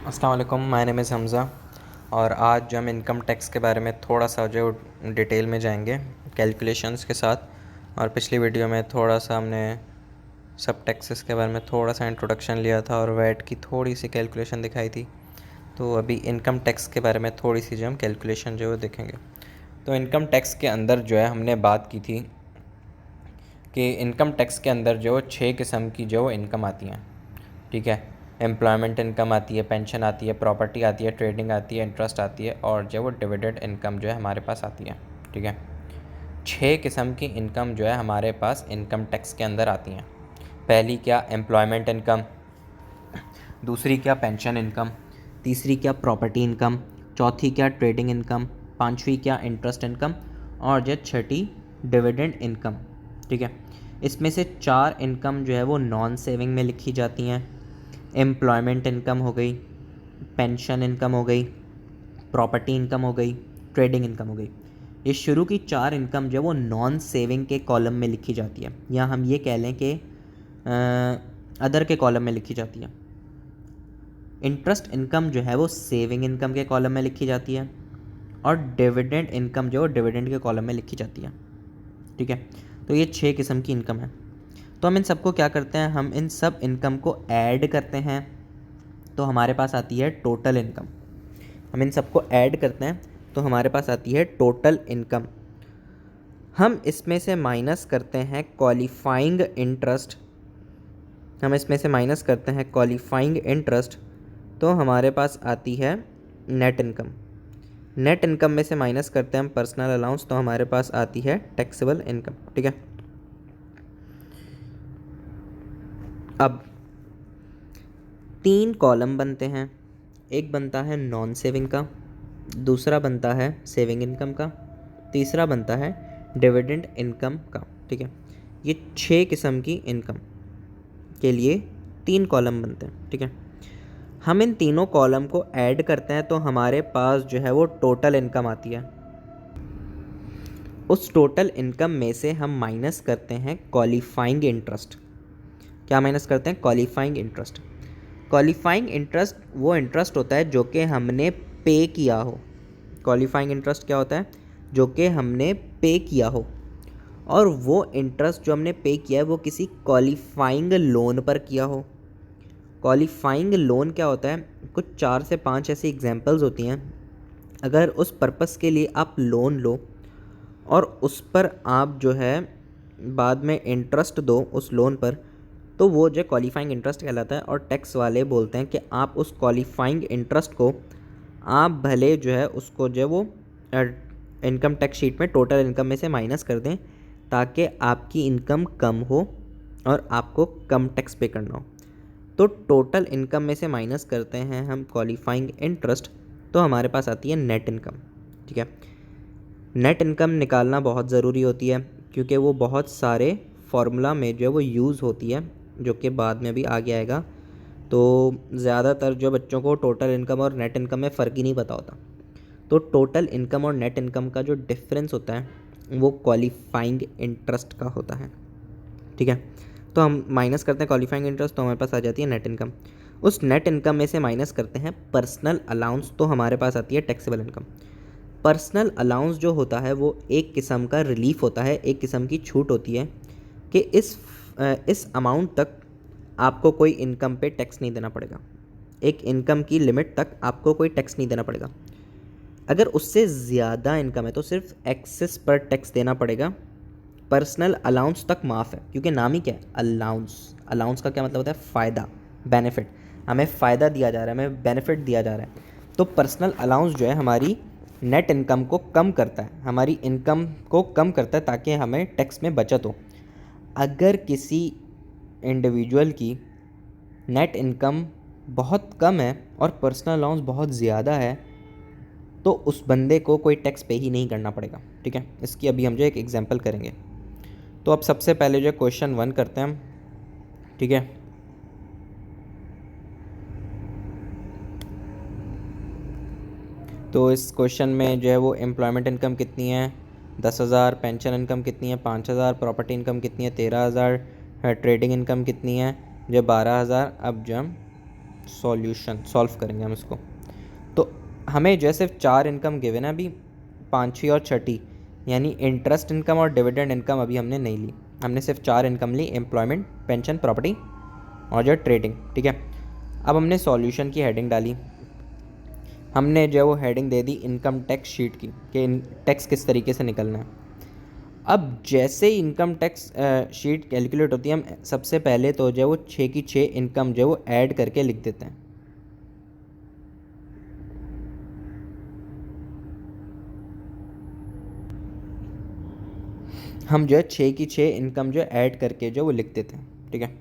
अस्सलाम वालेकुम, my name is Hamza. और आज जो हम इनकम टैक्स के बारे में थोड़ा सा जो डिटेल में जाएंगे कैलकुलेशंस के साथ। और पिछली वीडियो में थोड़ा सा हमने सब टैक्सेस के बारे में थोड़ा सा इंट्रोडक्शन लिया था और वैट की थोड़ी सी कैलकुलेशन दिखाई थी। तो अभी इनकम टैक्स के बारे में थोड़ी सी जो हम कैलकुलेशन जो है वो देखेंगे। तो इनकम टैक्स के अंदर जो है हमने बात की थी कि इनकम टैक्स के अंदर जो 6 किस्म की जो इनकम आती हैं, ठीक है। एम्प्लॉयमेंट इनकम आती है, पेंशन आती है, प्रॉपर्टी आती है, ट्रेडिंग आती है, इंटरेस्ट आती है और जो वो डिविडेंड इनकम जो है हमारे पास आती है, ठीक है। 6 किस्म की इनकम जो है हमारे पास इनकम टैक्स के अंदर आती हैं। पहली क्या एम्प्लॉयमेंट इनकम, दूसरी क्या पेंशन इनकम, तीसरी क्या प्रॉपर्टी इनकम, चौथी क्या ट्रेडिंग इनकम, पांचवी क्या इंटरेस्ट इनकम और जो छठी डिविडेंड इनकम, ठीक है। इसमें से 4 इनकम जो है वो नॉन सेविंग में लिखी जाती हैं। एम्प्लॉयमेंट इनकम हो गई, पेंशन इनकम हो गई, प्रॉपर्टी इनकम हो गई, ट्रेडिंग इनकम हो गई। ये शुरू की 4 इनकम जो है वो नॉन सेविंग के कॉलम में लिखी जाती है, या हम ये कह लें कि अदर के कॉलम में लिखी जाती है। इंटरेस्ट इनकम जो है वो सेविंग इनकम के कॉलम में लिखी जाती है और डिविडेंड इनकम जो है डिविडेंड के कॉलम में लिखी जाती है, ठीक है। तो ये 6 किस्म की इनकम है। तो हम इन सबको क्या करते हैं, हम इन सब इनकम को ऐड करते हैं तो हमारे पास आती है टोटल इनकम। हम इन सबको ऐड करते हैं तो हमारे पास आती है टोटल इनकम। हम इसमें से माइनस करते हैं क्वालिफाइंग इंटरेस्ट, हम इसमें से माइनस करते हैं क्वालिफाइंग इंटरेस्ट तो हमारे पास आती है नेट इनकम। नेट इनकम में से माइनस करते हैं हम पर्सनल अलाउंस तो हमारे पास आती है टैक्सेबल इनकम, ठीक है। अब 3 कॉलम बनते हैं, एक बनता है नॉन सेविंग का, दूसरा बनता है सेविंग इनकम का, तीसरा बनता है डिविडेंड इनकम का, ठीक है। ये 6 किस्म की इनकम के लिए 3 कॉलम बनते हैं, ठीक है। हम इन तीनों कॉलम को ऐड करते हैं तो हमारे पास जो है वो टोटल इनकम आती है। उस टोटल इनकम में से हम माइनस करते हैं क्वालिफाइंग इंटरेस्ट। क्या माइनस करते हैं? Qualifying interest. क्वालिफाइंग इंटरेस्ट वो इंटरेस्ट होता है जो कि हमने पे किया हो। क्वालिफाइंग इंटरेस्ट क्या होता है? जो कि हमने पे किया हो, और वो इंटरेस्ट जो हमने पे किया है वो किसी क्वालिफाइंग लोन पर किया हो। क्वालिफाइंग लोन क्या होता है? कुछ 4 से 5 ऐसी एग्जांपल्स होती हैं। अगर उस पर्पस के लिए आप लोन लो और उस पर आप जो है बाद में इंटरेस्ट दो उस लोन पर, तो वो जो क्वालिफाइंग इंटरेस्ट कहलाता है। और टैक्स वाले बोलते हैं कि आप उस क्वालिफाइंग इंटरेस्ट को आप भले जो है उसको जो है वो इनकम टैक्स शीट में टोटल इनकम में से माइनस कर दें ताकि आपकी इनकम कम हो और आपको कम टैक्स पे करना हो। तो टोटल इनकम में से माइनस करते हैं हम क्वालिफाइंग इंटरेस्ट तो हमारे पास आती है नेट इनकम, ठीक है। नेट इनकम निकालना बहुत ज़रूरी होती है क्योंकि वो बहुत सारे फार्मूला में जो है वो यूज़ होती है, जो कि बाद में भी आगे आएगा। तो ज़्यादातर जो बच्चों को टोटल इनकम और नेट इनकम में फ़र्क ही नहीं पता होता। तो टोटल इनकम और नेट इनकम का जो डिफरेंस होता है वो क्वालिफाइंग इंटरेस्ट का होता है, ठीक है। तो हम माइनस करते हैं क्वालिफाइंग इंटरेस्ट तो हमारे पास आ जाती है नेट इनकम। उस नेट इनकम में से माइनस करते हैं पर्सनल अलाउंस तो हमारे पास आती है टैक्सेबल इनकम। पर्सनल अलाउंस जो होता है वो एक किस्म का रिलीफ होता है, एक किस्म की छूट होती है कि इस अमाउंट तक आपको कोई इनकम पे टैक्स नहीं देना पड़ेगा। एक इनकम की लिमिट तक आपको कोई टैक्स नहीं देना पड़ेगा। अगर उससे ज़्यादा इनकम है तो सिर्फ एक्सेस पर टैक्स देना पड़ेगा। पर्सनल अलाउंस तक माफ़ है क्योंकि नाम ही क्या है? अलाउंस। अलाउंस का क्या मतलब होता है? फ़ायदा, बेनिफिट। हमें फ़ायदा दिया जा रहा है, हमें बेनिफिट दिया जा रहा है। तो पर्सनल अलाउंस जो है हमारी नेट इनकम को कम करता है, हमारी इनकम को कम करता है ताकि हमें टैक्स में बचत हो। अगर किसी इंडिविजुअल की नेट इनकम बहुत कम है और पर्सनल अलाउंस बहुत ज़्यादा है तो उस बंदे को कोई टैक्स पे ही नहीं करना पड़ेगा, ठीक है। इसकी अभी हम जो एक एग्जांपल करेंगे। तो अब सबसे पहले जो क्वेश्चन 1 करते हैं हम, ठीक है। तो इस क्वेश्चन में जो है वो एम्प्लॉयमेंट इनकम कितनी है? 10,000। पेंशन इनकम कितनी है? 5,000। प्रॉपर्टी इनकम कितनी है? 13,000। ट्रेडिंग इनकम कितनी है? जो 12,000। अब जो हम सॉल्यूशन सॉल्व करेंगे हम इसको। तो हमें जो है सिर्फ 4 इनकम गिवन है अभी, 5, 6 और छठी, यानी इंटरेस्ट इनकम और डिविडेंड इनकम अभी हमने नहीं ली, हमने सिर्फ 4 इनकम ली, एम्प्लॉयमेंट, पेंशन, प्रॉपर्टी और जो ट्रेडिंग। ठीक है, अब हमने सॉल्यूशन की हेडिंग डाली, हमने जो है वो हेडिंग दे दी इनकम टैक्स शीट की कि टैक्स किस तरीके से निकलना है। अब जैसे ही इनकम टैक्स शीट कैलकुलेट होती है, हम सबसे पहले तो जो है वो 6 की 6 इनकम जो है वो ऐड करके लिख देते हैं। हम जो है 6 की 6 इनकम जो ऐड करके जो वो लिख देते हैं। ठीक है,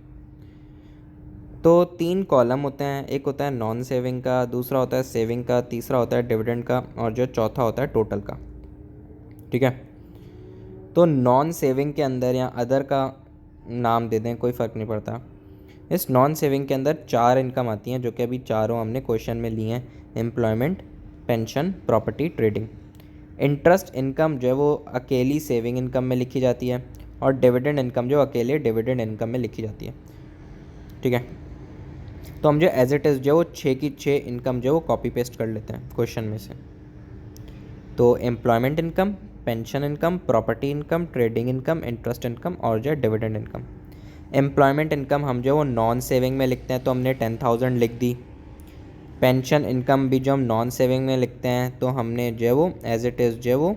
तो 3 कॉलम होते हैं, एक होता है नॉन सेविंग का, दूसरा होता है सेविंग का, तीसरा होता है डिविडेंड का और जो चौथा होता है टोटल का। ठीक है, तो नॉन सेविंग के अंदर या अदर का नाम दे दें, कोई फ़र्क नहीं पड़ता। इस नॉन सेविंग के अंदर 4 इनकम आती हैं जो कि अभी चारों हमने क्वेश्चन में ली हैं, employment, pension, property, trading. Interest income जो है वो अकेली सेविंग इनकम में लिखी जाती है और डिविडेंड इनकम जो अकेले डिविडेंड इनकम में लिखी जाती है। ठीक है, तो हम जो एज इट इज़ जो 6 की 6 इनकम जो वो कॉपी पेस्ट कर लेते हैं क्वेश्चन में से। तो employment income, pension income, property income, trading income, interest income और जो है डिविडेंड इनकम। एम्प्लॉयमेंट इनकम हम जो है वो नॉन सेविंग में लिखते हैं तो हमने 10,000 लिख दी। पेंशन इनकम भी जो हम नॉन सेविंग में लिखते हैं तो हमने जो है वो एज इट इज़ जो है वो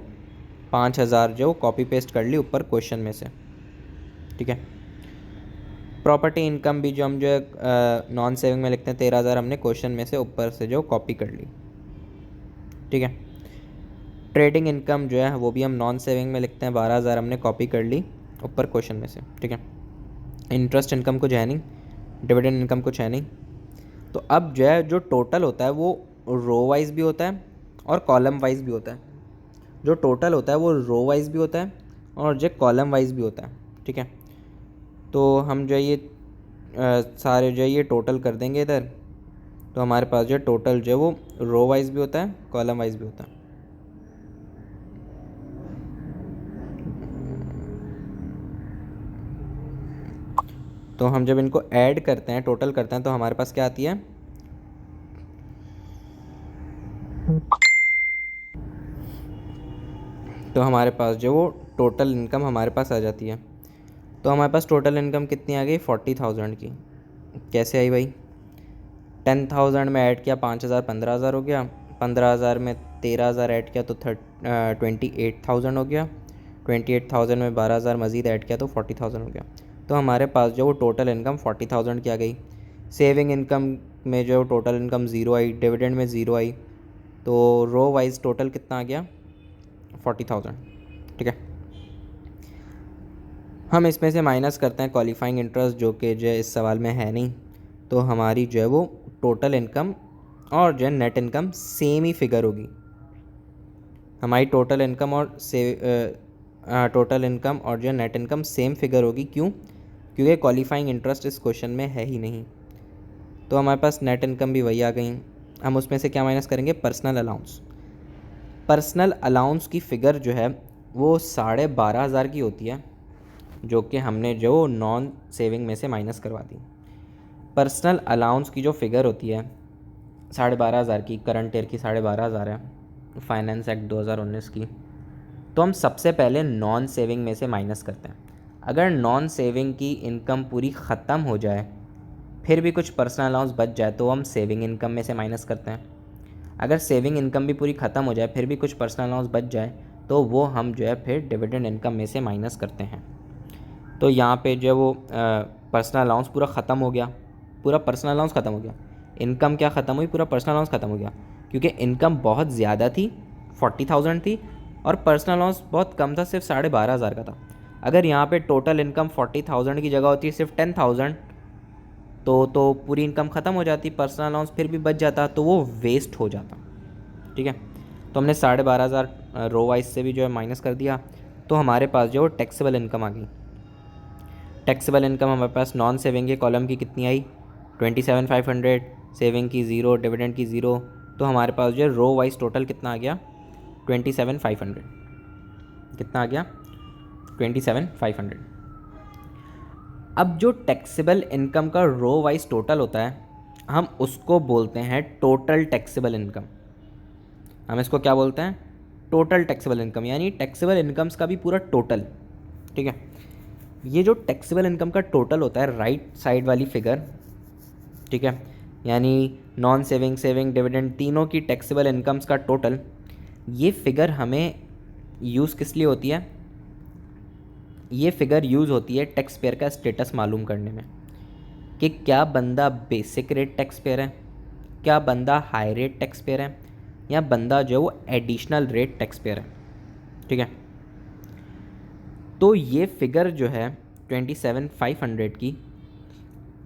5,000 जो कॉपी पेस्ट कर ली ऊपर क्वेश्चन में से। ठीक है, प्रॉपर्टी इनकम भी जो हम जो है नॉन सेविंग में लिखते हैं 13,000 हमने क्वेश्चन में से ऊपर से जो कॉपी कर ली। ठीक है, ट्रेडिंग इनकम जो है वो भी हम नॉन सेविंग में लिखते हैं, 12,000 हमने कॉपी कर ली ऊपर क्वेश्चन में से। ठीक है, इंटरेस्ट इनकम कुछ है नहीं, डिविडेंड इनकम कुछ है नहीं। तो अब जो है जो टोटल होता है वो रो वाइज भी होता है और कॉलम वाइज भी होता है। जो टोटल होता है वो रो वाइज भी होता है और जो कॉलम वाइज भी होता है। ठीक है, तो हम जो है ये सारे जो है ये टोटल कर देंगे इधर, तो हमारे पास जो टोटल जो है वो रो वाइज भी होता है, कॉलम वाइज भी होता है। तो हम जब इनको ऐड करते हैं, टोटल करते हैं, तो हमारे पास क्या आती है, तो हमारे पास जो वो टोटल इनकम हमारे पास आ जाती है। तो हमारे पास टोटल इनकम कितनी आ गई, 40,000 की। कैसे आई भाई, 10,000 में ऐड किया 5,000, 15,000 हो गया, 15,000 में 13,000 ऐड किया तो 28,000 हो गया, 28,000 में 12,000 मज़ीद ऐड किया तो 40,000 हो गया। तो हमारे पास जो वो टोटल इनकम 40,000 की आ गई। सेविंग इनकम में जो टोटल इनकम 0 आई, डिविडेंड में 0 आई, तो रो वाइज टोटल कितना आ गया, 40,000। ठीक है, हम इसमें से माइनस करते हैं क्वालिफाइंग इंटरेस्ट जो कि जो है इस सवाल में है नहीं, तो हमारी जो है वो टोटल इनकम और जो है नेट इनकम सेम ही फिगर होगी। हमारी टोटल इनकम और टोटल इनकम और जो है नेट इनकम सेम फिगर होगी। क्यों, क्योंकि क्वालिफाइंग इंटरेस्ट इस क्वेश्चन में है ही नहीं। तो हमारे पास नेट इनकम भी वही आ गई। हम उसमें से क्या माइनस करेंगे, पर्सनल अलाउंस। पर्सनल अलाउंस की फ़िगर जो है वो 12,500 की होती है, जो कि हमने जो नॉन सेविंग में से माइनस करवा दी। पर्सनल अलाउंस की जो फ़िगर होती है 12,500 की, करंट ईयर की 12,500 है, फाइनेंस एक्ट 2019 की। तो हम सबसे पहले नॉन सेविंग में से माइनस करते हैं। अगर नॉन सेविंग की इनकम पूरी ख़त्म हो जाए फिर भी कुछ पर्सनल अलाउंस बच जाए तो हम सेविंग इनकम में से माइनस करते हैं। अगर सेविंग इनकम भी पूरी ख़त्म हो जाए फिर भी कुछ पर्सनल अलाउंस बच जाए तो वो हम जो है फिर डिविडेंड इनकम में से माइनस करते हैं। तो यहाँ पे जो है वो पर्सनल अलाउंस पूरा ख़त्म हो गया, पूरा पर्सनल अलाउंस ख़त्म हो गया। इनकम क्या ख़त्म हुई, पूरा पर्सनल अलाउंस ख़त्म हो गया, क्योंकि इनकम बहुत ज़्यादा थी, 40,000 थी, और पर्सनल अलाउंस बहुत कम था, सिर्फ 12,500 का था। अगर यहाँ पे टोटल इनकम 40,000 की जगह होती सिर्फ 10,000 तो पूरी इनकम ख़त्म हो जाती, पर्सनल अलाउंस फिर भी बच जाता तो वो वेस्ट हो जाता। ठीक है, तो हमने 12,500 रो वाइज से भी जो है माइनस कर दिया। तो हमारे पास जो टैक्सेबल इनकम आ गई। टैक्सेबल इनकम हमारे पास नॉन सेविंग के कॉलम की कितनी आई, 27,500, सेविंग की 0, डिविडेंड की 0। तो हमारे पास जो है रो वाइज टोटल कितना आ गया, 27,500। कितना आ गया, 27,500। अब जो टैक्सेबल इनकम का रो वाइज टोटल होता है, हम उसको बोलते हैं टोटल टैक्सेबल इनकम। हम इसको क्या बोलते हैं? टोटल टैक्सेबल इनकम, यानी टैक्सेबल इनकम्स का भी पूरा टोटल। ठीक है, ये जो टैक्सेबल इनकम का टोटल होता है, राइट साइड वाली फिगर, ठीक है, यानी नॉन सेविंग, सेविंग, डिविडेंड, तीनों की टैक्सेबल इनकम्स का टोटल, ये फिगर हमें यूज़ किस लिए होती है? ये फिगर यूज़ होती है टैक्स पेयर का स्टेटस मालूम करने में, कि क्या बंदा बेसिक रेट टैक्स पेयर है, क्या बंदा हाई रेट टैक्स पेयर है, या बंदा जो है वो एडिशनल रेट टैक्स पेयर है। ठीक है, तो ये फिगर जो है 27,500 की,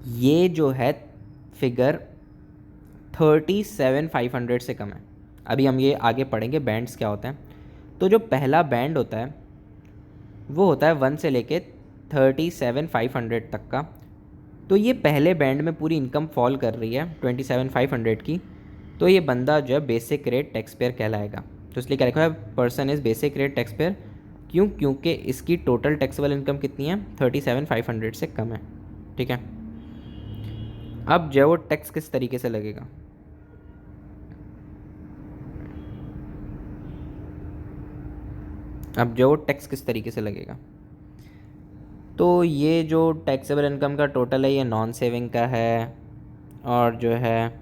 ये जो है फिगर 37,500 से कम है। अभी हम ये आगे पढ़ेंगे बैंड्स क्या होते हैं। तो जो पहला बैंड होता है वो होता है 1 से लेके 37,500 तक का। तो ये पहले बैंड में पूरी इनकम फॉल कर रही है 27,500 की, तो ये बंदा जो है बेसिक रेट टैक्स पेयर कहलाएगा। तो इसलिए क्या लिखा है? Person is basic rate tax payer. क्यों? क्योंकि इसकी टोटल टैक्सेबल इनकम कितनी है? 37,500 से कम है। ठीक है, अब जो है वो टैक्स किस तरीके से लगेगा? अब जो टैक्स किस तरीके से लगेगा? तो ये जो टैक्सेबल इनकम का टोटल है ये नॉन सेविंग का है, और जो है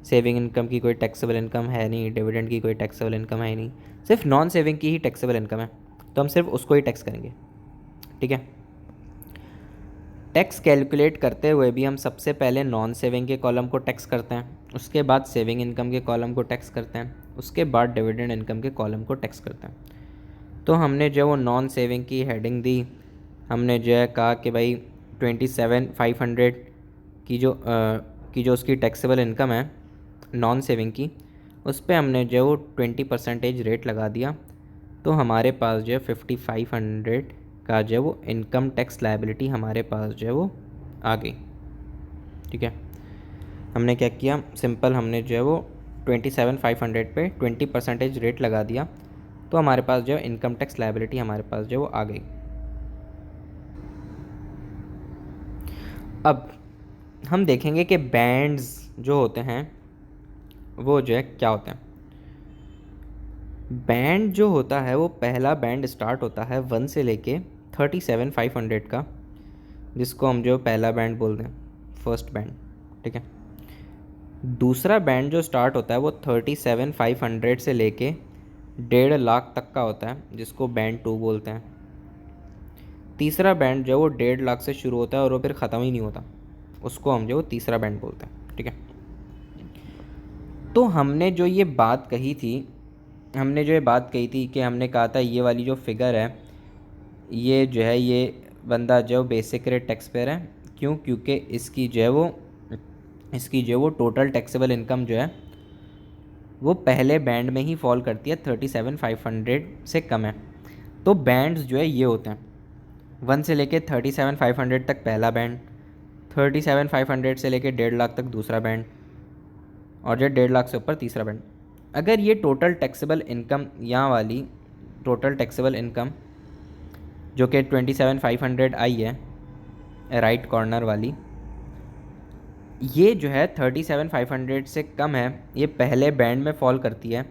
सेविंग इनकम की कोई टैक्सेबल इनकम है नहीं, डिविडेंड की कोई टैक्सेबल इनकम है नहीं, सिर्फ नॉन सेविंग की ही टैक्सेबल इनकम है, तो हम सिर्फ उसको ही टैक्स करेंगे। ठीक है, टैक्स कैलकुलेट करते हुए भी हम सबसे पहले नॉन सेविंग के कॉलम को टैक्स करते हैं, उसके बाद सेविंग इनकम के कॉलम को टैक्स करते हैं, उसके बाद डिविडेंड इनकम के कॉलम को टैक्स करते हैं। तो हमने जो वो नॉन सेविंग की हेडिंग दी, हमने जो है कहा कि भाई 27,500 की जो उसकी टैक्सेबल इनकम है नॉन सेविंग की, उस पर हमने जो वो 20% रेट लगा दिया, तो हमारे पास जो है 5,500 का जो है वो इनकम टैक्स लायबिलिटी हमारे पास जो है वो आ गई। ठीक है, हमने क्या किया? सिंपल हमने जो है वो 27,500 पे 20% रेट लगा दिया, तो हमारे पास जो है इनकम टैक्स लायबिलिटी हमारे पास जो है वो आ गई। अब हम देखेंगे कि बैंड्स जो होते हैं वो जो है क्या होते हैं। बैंड जो होता है वो पहला बैंड स्टार्ट होता है 1 से लेके 37,500 का, जिसको हम जो पहला बैंड बोलते हैं, फर्स्ट बैंड। ठीक है, दूसरा बैंड जो स्टार्ट होता है वो 37,500 से लेके 1.5 लाख तक का होता है, जिसको बैंड 2 बोलते हैं। तीसरा बैंड जो वो 1.5 लाख से शुरू होता है और वो फिर ख़त्म ही नहीं होता, उसको हम जो तीसरा बैंड बोलते हैं। ठीक है, तो हमने जो ये बात कही थी कि हमने कहा था ये वाली जो फिगर है ये जो है ये बंदा जो बेसिक रेट टैक्स पेयर है। क्यों? क्योंकि इसकी जो वो टोटल टैक्सेबल इनकम जो है वो पहले बैंड में ही फॉल करती है, 37,500 से कम है। तो बैंड्स जो है ये होते हैं 1 से लेके 37,500 तक पहला बैंड, 37,500 से लेके 1.5 लाख तक दूसरा बैंड, और जो 1.5 लाख से ऊपर तीसरा बैंड। अगर ये टोटल टैक्सेबल इनकम, यहाँ वाली टोटल टैक्सेबल इनकम जो कि 27,500 आई है राइट कॉर्नर वाली, ये जो है 37,500 से कम है, ये पहले बैंड में फॉल करती है,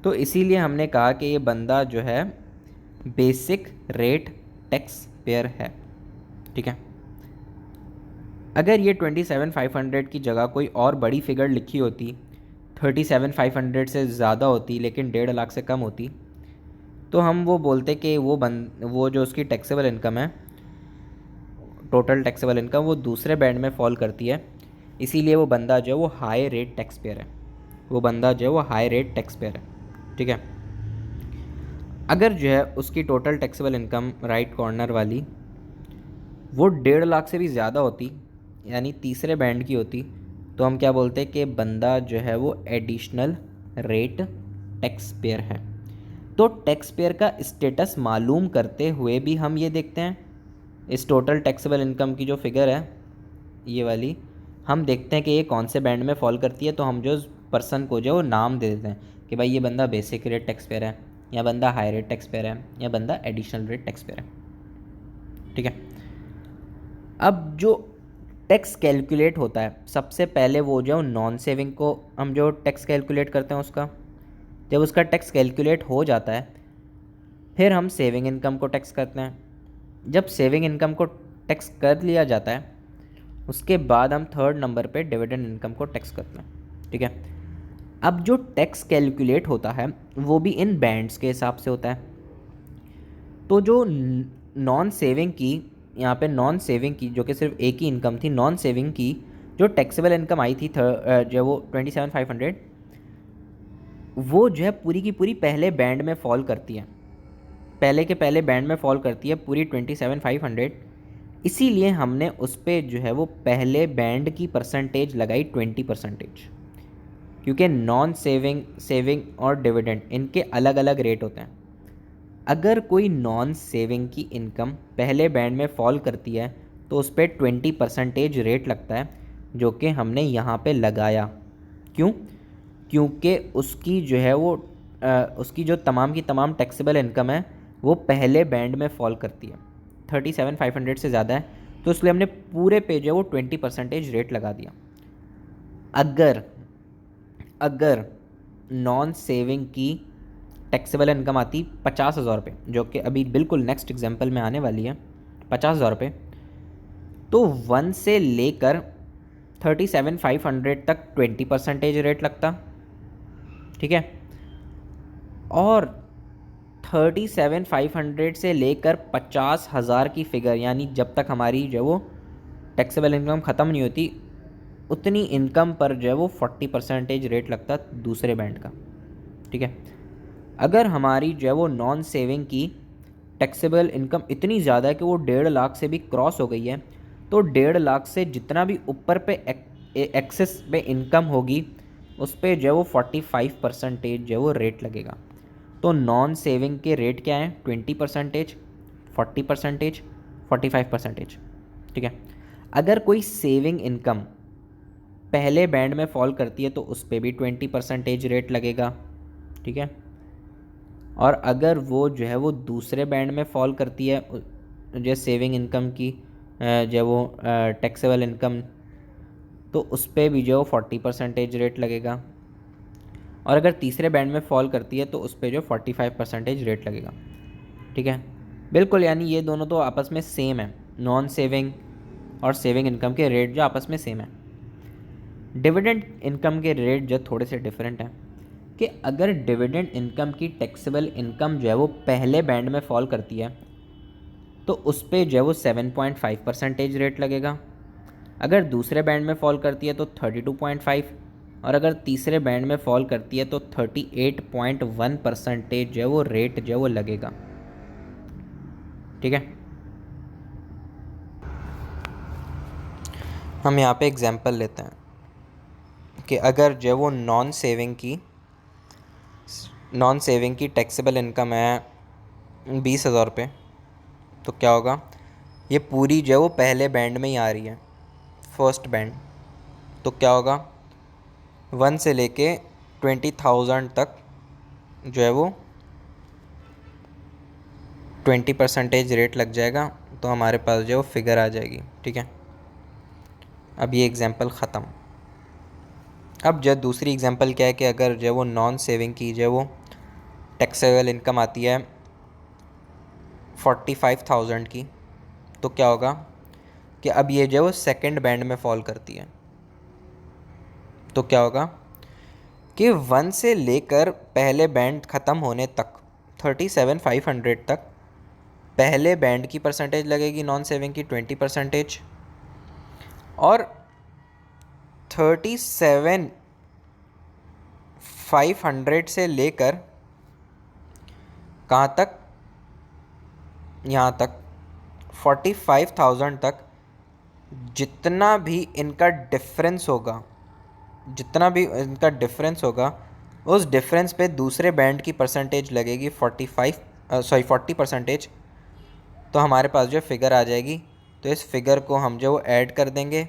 तो इसीलिए हमने कहा कि ये बंदा जो है बेसिक रेट टैक्स पेयर है। ठीक है, अगर ये 27,500 की जगह कोई और बड़ी फिगर लिखी होती, 37,500 से ज़्यादा होती लेकिन 1.5 लाख से कम होती, तो हम वो बोलते कि वो जो उसकी टैक्सेबल इनकम है, टोटल टैक्सेबल इनकम, वो दूसरे बैंड में फॉल करती है, इसीलिए वो बंदा जो है वो हाई रेट टैक्स पेयर है। वो बंदा जो है वो हाई रेट टैक्स पेयर है। ठीक है, अगर जो है उसकी total taxable income right corner वाली वो 1.5 लाख से भी ज़्यादा होती, यानी तीसरे बैंड की होती, तो हम क्या बोलते कि बंदा जो है वो एडिशनल रेट टैक्स पेयर है। तो टैक्स पेयर का स्टेटस मालूम करते हुए भी हम ये देखते हैं, इस टोटल टैक्सेबल इनकम की जो फिगर है ये वाली, हम देखते हैं कि ये कौन से बैंड में फॉल करती है, तो हम जो पर्सन को जो वो नाम दे देते हैं कि भाई ये बंदा बेसिक रेट टैक्स पेयर है, या बंदा हाई रेट टैक्स पेयर है, या बंदा एडिशनल रेट टैक्स पेयर है। ठीक है, अब जो टैक्स कैलकुलेट होता है सबसे पहले वो जो नॉन सेविंग को हम जो टैक्स कैलकुलेट करते हैं उसका, जब उसका टैक्स कैलकुलेट हो जाता है फिर हम सेविंग इनकम को टैक्स करते हैं। जब सेविंग इनकम को टैक्स कर लिया जाता है उसके बाद हम थर्ड नंबर पे डिविडेंड इनकम को टैक्स करते हैं। ठीक है, अब जो टैक्स कैलकुलेट होता है वो भी इन बैंड्स के हिसाब से होता है। तो जो नॉन सेविंग की, यहाँ पे नॉन सेविंग की जो कि सिर्फ एक ही इनकम थी, नॉन सेविंग की जो टैक्सेबल इनकम आई थी जो वो 27,500, वो जो है पूरी की पूरी पहले बैंड में फॉल करती है, पहले के पहले बैंड में फॉल करती है पूरी 27,500। इसीलिए हमने उस पर जो है वो पहले बैंड की परसेंटेज लगाई 20%, क्योंकि नॉन सेविंग, सेविंग और डिविडेंड इनके अलग अलग रेट होते हैं। अगर कोई नॉन सेविंग की इनकम पहले बैंड में फॉल करती है तो उस पर 20% रेट लगता है, जो कि हमने यहाँ पे लगाया। क्यों? क्योंकि उसकी जो है वो उसकी जो तमाम की तमाम टैक्सेबल इनकम है वो पहले बैंड में फॉल करती है, 37,500 से ज़्यादा है, तो इसलिए हमने पूरे पे जो है वो 20% रेट लगा दिया। अगर अगर नॉन सेविंग की टैक्सेबल इनकम आती 50,000 रुपये, जो कि अभी बिल्कुल नेक्स्ट एग्जांपल में आने वाली है, 50,000 रुपये, तो 1 से लेकर 37,500 तक 20% रेट लगता। ठीक है, और 37,500 से लेकर 50,000 की फिगर, यानी जब तक हमारी जो है वो टैक्सेबल इनकम ख़त्म नहीं होती उतनी इनकम पर जो है वो 40% रेट लगता दूसरे बैंड का। ठीक है, अगर हमारी जो है वो नॉन सेविंग की टैक्सेबल इनकम इतनी ज़्यादा है कि वो 1.5 लाख से भी क्रॉस हो गई है, तो 1.5 लाख से जितना भी ऊपर पे एक्सेस पे इनकम होगी उस पर जो है वो 45% जो है वो रेट लगेगा। तो नॉन सेविंग के रेट क्या हैं? 20%, 40%, 45%। ठीक है, अगर कोई सेविंग इनकम पहले बैंड में फॉल करती है तो उस पर भी 20% रेट लगेगा। ठीक है, और अगर वो जो है वो दूसरे बैंड में फॉल करती है, जो सेविंग इनकम की जो वो टैक्सेबल इनकम, तो उस पर भी जो 40% रेट लगेगा। और अगर तीसरे बैंड में फॉल करती है तो उस पर जो 45% रेट लगेगा। ठीक है, बिल्कुल, यानी ये दोनों तो आपस में सेम है, नॉन सेविंग और सेविंग इनकम के रेट जो आपस में सेम है। डिविडेंड इनकम के रेट जो थोड़े से डिफरेंट हैं, कि अगर डिविडेंड इनकम की टैक्सेबल इनकम जो है वो पहले बैंड में फॉल करती है तो उस पर जो है वो 7.5% रेट लगेगा। अगर दूसरे बैंड में फॉल करती है तो 32.5, और अगर तीसरे बैंड में फॉल करती है तो 38.1% जो है वो रेट जो है वो लगेगा। ठीक है, हम यहाँ पे एग्जांपल लेते हैं कि अगर जो है वो नॉन सेविंग की टैक्सेबल इनकम है 20,000 रुपये, तो क्या होगा? ये पूरी जो है वो पहले बैंड में ही आ रही है, फर्स्ट बैंड। तो क्या होगा? 1 से लेके 20,000 तक जो है वो 20% रेट लग जाएगा, तो हमारे पास जो है वो फिगर आ जाएगी। ठीक है, अब ये एग्जांपल ख़त्म। अब जो दूसरी एग्जांपल क्या है कि अगर जो है वो नॉन सेविंग की जो है वो टैक्सेबल इनकम आती है 45,000 की, तो क्या होगा कि अब ये जो है वो सेकेंड बैंड में फॉल करती है। तो क्या होगा कि 1 से लेकर पहले बैंड ख़त्म होने तक 37,500 तक पहले बैंड की परसेंटेज लगेगी नॉन सेविंग की 20%, और 37,500 से लेकर कहाँ तक? यहाँ तक 45,000 तक जितना भी इनका डिफरेंस होगा उस डिफरेंस पे दूसरे बैंड की परसेंटेज लगेगी 40%। तो हमारे पास जो फिगर आ जाएगी, तो इस फिगर को हम जो वो ऐड कर देंगे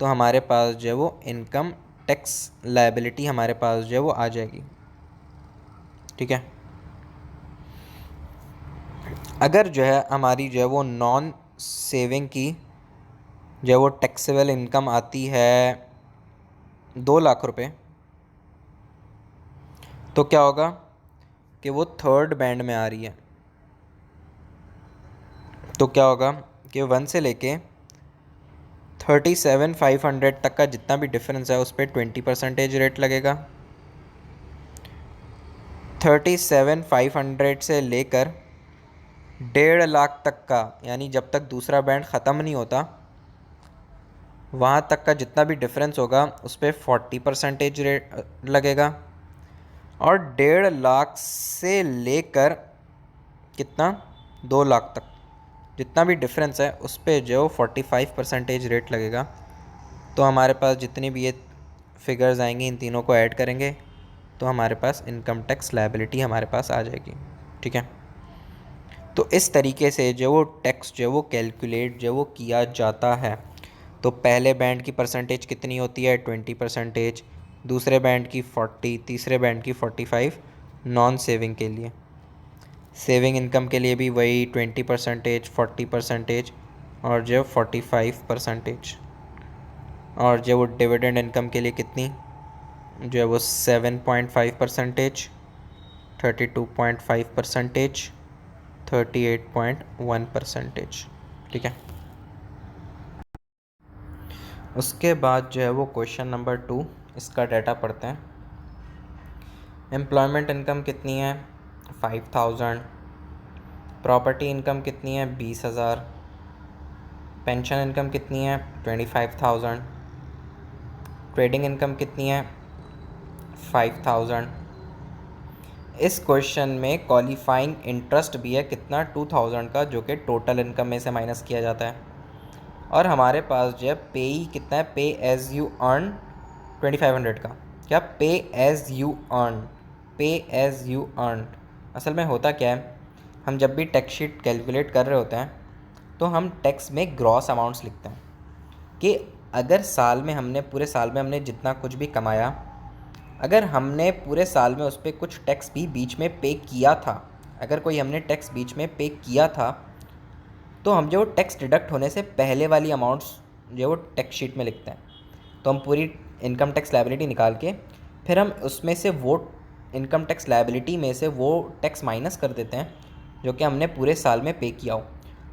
तो हमारे पास जो वो इनकम टैक्स लायबिलिटी हमारे पास जो वो आ जाएगी। ठीक है, अगर जो है हमारी जो है वो नॉन सेविंग की जो वो टैक्सेबल इनकम आती है 2 लाख रुपए, तो क्या होगा कि वो थर्ड बैंड में आ रही है। तो क्या होगा कि 1 से लेके 37,500 तक का जितना भी डिफरेंस है उस पर 20% रेट लगेगा। 37,500 से लेकर 1.5 लाख तक का, यानी जब तक दूसरा बैंड ख़त्म नहीं होता वहाँ तक का जितना भी डिफरेंस होगा उस पर 40% रेट लगेगा। और 1.5 लाख से लेकर कितना 2 लाख तक जितना भी डिफरेंस है उस पर जो 45% रेट लगेगा। तो हमारे पास जितनी भी ये फिगर्स आएंगी इन तीनों को ऐड करेंगे तो हमारे पास इनकम टैक्स लायबिलिटी हमारे पास आ जाएगी। ठीक है, तो इस तरीके से जो वो टैक्स जो वो कैलकुलेट जो वो किया जाता है। तो पहले बैंड की परसेंटेज कितनी होती है 20%, दूसरे बैंड की 40, तीसरे बैंड की 45 नॉन सेविंग के लिए। सेविंग इनकम के लिए भी वही 20%, 40% और जो 45%। और जो वो डिविडेंड इनकम के लिए कितनी जो है वो 7.5%, 32.5%, 38.1%। ठीक है, उसके बाद जो है वो क्वेश्चन नंबर 2, इसका डाटा पढ़ते हैं। एम्प्लॉयमेंट इनकम कितनी है 5,000, प्रॉपर्टी इनकम कितनी है 20,000, पेंशन इनकम कितनी है 25,000, ट्रेडिंग इनकम कितनी है 5,000। इस क्वेश्चन में क्वालिफाइंग इंटरेस्ट भी है कितना 2,000 का, जो कि टोटल इनकम में से माइनस किया जाता है। और हमारे पास जो है पे कितना है, पे एज यू अर्न 2,500 का। क्या पे एज यू अर्न, पे एज यू अर्न असल में होता क्या है, हम जब भी टैक्स शीट कैलकुलेट कर रहे होते हैं तो हम टैक्स में ग्रॉस अमाउंट्स लिखते हैं कि अगर साल में हमने पूरे साल में हमने जितना कुछ भी कमाया, अगर हमने पूरे साल में उस पर कुछ टैक्स भी बीच में पे किया था, अगर कोई हमने टैक्स बीच में पे किया था तो हम जो टैक्स डिडक्ट होने से पहले वाली अमाउंट्स जो वो टैक्स शीट में लिखते हैं। तो हम पूरी इनकम टैक्स लायबिलिटी निकाल के फिर हम उसमें से वो इनकम टैक्स लायबिलिटी में से वो टैक्स माइनस कर देते हैं जो कि हमने पूरे साल में पे किया हो।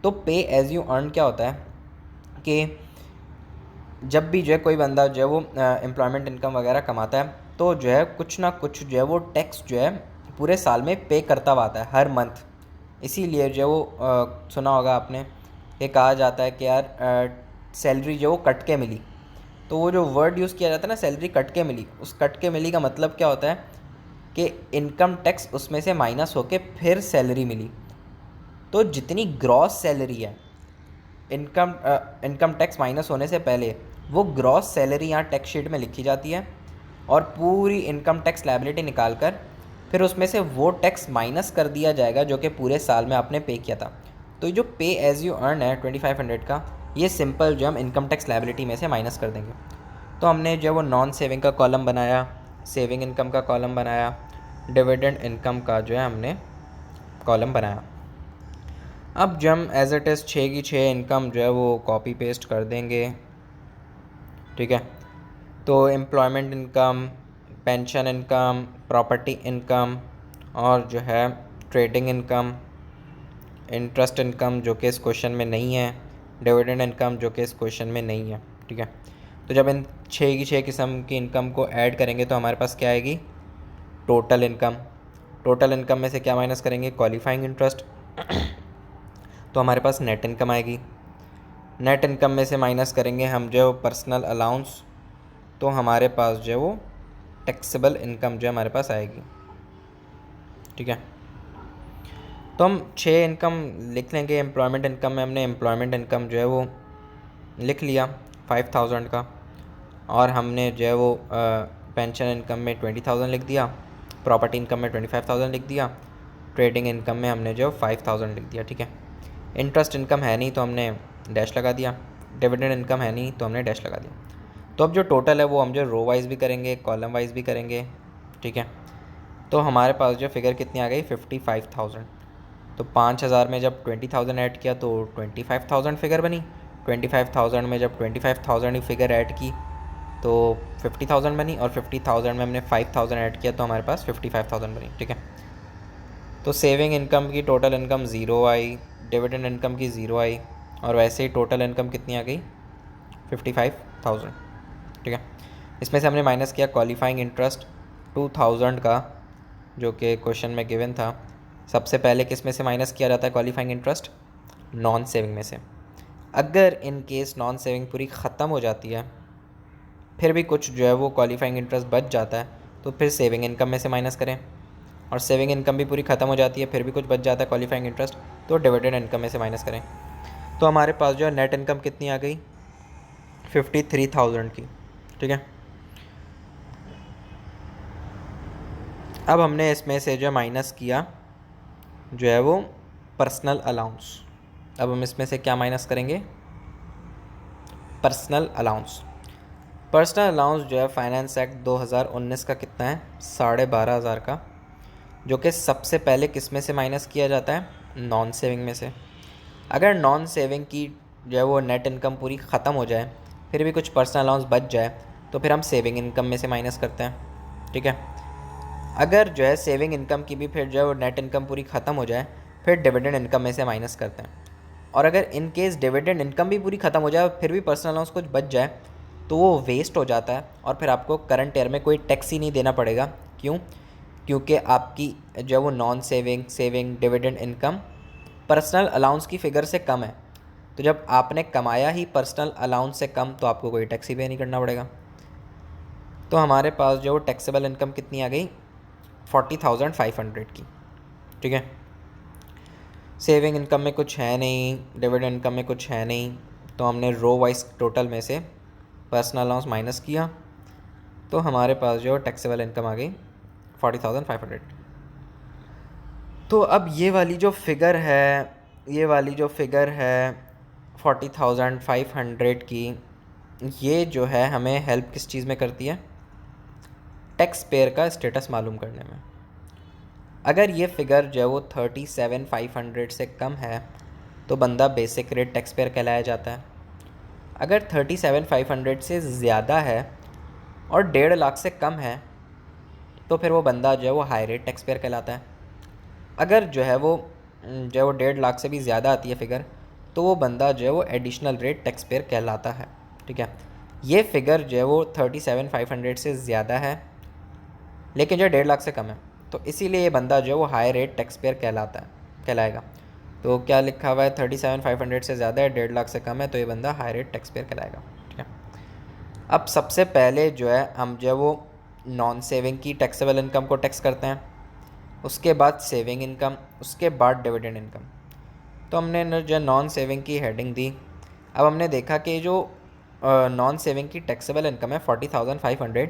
तो पे एज यू अर्न क्या होता है कि जब भी जो है कोई बंदा जो है वो एम्प्लॉयमेंट इनकम वगैरह कमाता है तो जो है कुछ ना कुछ जो है वो टैक्स जो है पूरे साल में पे करता हुआ आता है हर मंथ। इसीलिए जो वो सुना होगा आपने कि कहा जाता है कि यार सैलरी जो वो कट के मिली। तो वो जो वर्ड यूज़ किया जाता है ना, सैलरी कट के मिली, उस कट के मिली का मतलब क्या होता है कि इनकम टैक्स उसमें से माइनस होके फिर सैलरी मिली। तो जितनी ग्रॉस सैलरी है इनकम टैक्स माइनस होने से पहले, वो ग्रॉस सैलरी यहाँ टैक्स शीट में लिखी जाती है और पूरी इनकम टैक्स लायबिलिटी निकाल कर फिर उसमें से वो टैक्स माइनस कर दिया जाएगा जो कि पूरे साल में आपने पे किया था। तो ये जो पे एज यू अर्न है 2,500 का, ये सिंपल जो हम इनकम टैक्स लायबिलिटी में से माइनस कर देंगे। तो हमने जो वो नॉन सेविंग का कॉलम बनाया, सेविंग इनकम का कॉलम बनाया, डिविडेंड इनकम का जो है हमने कॉलम बनाया। अब जब हम एज इट इज़ 6 की 6 इनकम जो है वो कॉपी पेस्ट कर देंगे। ठीक है, तो employment income, pension income, property income और जो है ट्रेडिंग इनकम, इंटरेस्ट इनकम जो कि इस क्वेश्चन में नहीं है, डिविडेंड इनकम जो कि इस क्वेश्चन में नहीं है। ठीक है, तो जब इन 6 की 6 किस्म की इनकम को ऐड करेंगे तो हमारे पास क्या आएगी, टोटल इनकम। टोटल इनकम में से क्या माइनस करेंगे, क्वालिफाइंग इंटरेस्ट। तो हमारे पास नेट इनकम आएगी। नेट इनकम में से माइनस करेंगे हम जो पर्सनल अलाउंस, तो हमारे पास जो वो टैक्सेबल इनकम जो हमारे पास आएगी। ठीक है, तो हम 6 इनकम लिख लेंगे। एम्प्लॉयमेंट इनकम में हमने एम्प्लॉयमेंट इनकम जो है वो लिख लिया 5,000 का, और हमने जो है वो पेंशन इनकम में 20,000 लिख दिया, प्रॉपर्टी इनकम में 25,000 लिख दिया, ट्रेडिंग इनकम में हमने जो 5,000 लिख दिया। ठीक है, इंटरेस्ट इनकम है नहीं तो हमने डैश लगा दिया, डिविडेंड इनकम है नहीं तो हमने डैश लगा दिया। तो अब जो टोटल है वो हम जो रो वाइज भी करेंगे, कॉलम वाइज भी करेंगे। ठीक है, तो हमारे पास जो फिगर कितनी आ गई 55,000। तो 5,000 में जब 20,000 ऐड किया तो 25,000 फिगर बनी। 25,000 में जब 25,000 ही फिगर ऐड की तो 50,000 बनी, और 50,000 में हमने 5,000 ऐड किया तो हमारे पास 55,000 बनी। ठीक है, तो सेविंग इनकम की total income zero I, dividend income की ज़ीरो आई, और वैसे ही टोटल इनकम कितनी आ गई 55,000। ठीक है, इसमें से हमने माइनस किया क्वालिफाइंग इंटरेस्ट 2,000 का, जो कि क्वेश्चन में गिवन था। सबसे पहले किस में से माइनस किया जाता है क्वालिफाइंग इंटरेस्ट? नॉन सेविंग में से। अगर इन केस नॉन सेविंग पूरी ख़त्म हो जाती है फिर भी कुछ जो है वो क्वालिफाइंग इंटरेस्ट बच जाता है तो फिर सेविंग इनकम में से माइनस करें, और सेविंग इनकम भी पूरी ख़त्म हो जाती है फिर भी कुछ बच जाता है क्वालिफाइंग इंटरेस्ट तो डिविडेंड इनकम में से माइनस करें। तो हमारे पास जो है नेट इनकम कितनी आ गई 53,000 की। ठीक है, अब हमने इसमें से जो माइनस किया जो है वो पर्सनल अलाउंस। अब हम इसमें से क्या माइनस करेंगे? Personal allowance. पर्सनल अलाउंस जो है फाइनेंस एक्ट 2019 का कितना है 12,500 का, जो कि सबसे पहले किस में से माइनस किया जाता है? नॉन सेविंग में से। अगर नॉन सेविंग की जो है वो नेट इनकम पूरी ख़त्म हो जाए फिर भी कुछ पर्सनल अलाउंस बच जाए तो फिर हम सेविंग इनकम में से माइनस करते हैं। ठीक है, अगर जो है सेविंग इनकम की भी फिर जो है वो नेट इनकम पूरी ख़त्म हो जाए फिर डिविडेंड इनकम में से माइनस करते हैं। और अगर इन केस डिविडेंड इनकम भी पूरी ख़त्म हो जाए फिर भी पर्सनल अलाउंस कुछ बच जाए तो वो वेस्ट हो जाता है और फिर आपको करंट ईयर में कोई टैक्स ही नहीं देना पड़ेगा। क्यों? क्योंकि आपकी जो है वो non saving, saving, dividend income personal allowance की फ़िगर से कम है। तो जब आपने कमाया ही पर्सनल अलाउंस से कम तो आपको कोई टैक्स ही पे नहीं करना पड़ेगा। तो हमारे पास जो टैक्सेबल इनकम कितनी आ गई 40,500 की। ठीक है, सेविंग इनकम में कुछ है नहीं, डिविडेंड इनकम में कुछ है नहीं, तो हमने रो वाइज टोटल में से पर्सनल अलाउंस माइनस किया तो हमारे पास जो टैक्सेबल इनकम आ गई 40,500। तो अब ये वाली जो फिगर है 40,500 की, ये जो है हमें हेल्प किस चीज़ में करती है? टैक्स पेयर का स्टेटस मालूम करने में। अगर ये फिगर जो है वो 37,500 से कम है तो बंदा बेसिक रेट टैक्स पेयर कहलाया जाता है। अगर 37,500 से ज़्यादा है और 1.5 लाख से कम है तो फिर वो बंदा जो है वो हाई रेट टैक्स पेयर कहलाता है। अगर जो है वो 1.5 लाख से भी ज़्यादा आती है फिगर तो वो बंदा जो है वो एडिशनल रेट टैक्स पेयर कहलाता है। ठीक है, ये फिगर जो है वो 37,500 से ज़्यादा है लेकिन जो 1.5 लाख से कम है तो इसीलिए ये बंदा जो है वो हाई रेट टैक्स पेयर कहलाएगा। तो क्या लिखा हुआ है 37,500 से ज़्यादा है, 1.5 लाख से कम है तो ये बंदा हाई रेट टैक्स पेयर कहलाएगा। ठीक है, अब सबसे पहले जो है हम जो है वो नॉन सेविंग की टैक्सेबल इनकम को टैक्स करते हैं, उसके बाद सेविंग इनकम, उसके बाद डिविडेंड इनकम। तो हमने जो नॉन सेविंग की हेडिंग दी। अब हमने देखा कि जो नॉन सेविंग की टैक्सेबल इनकम है 40,500,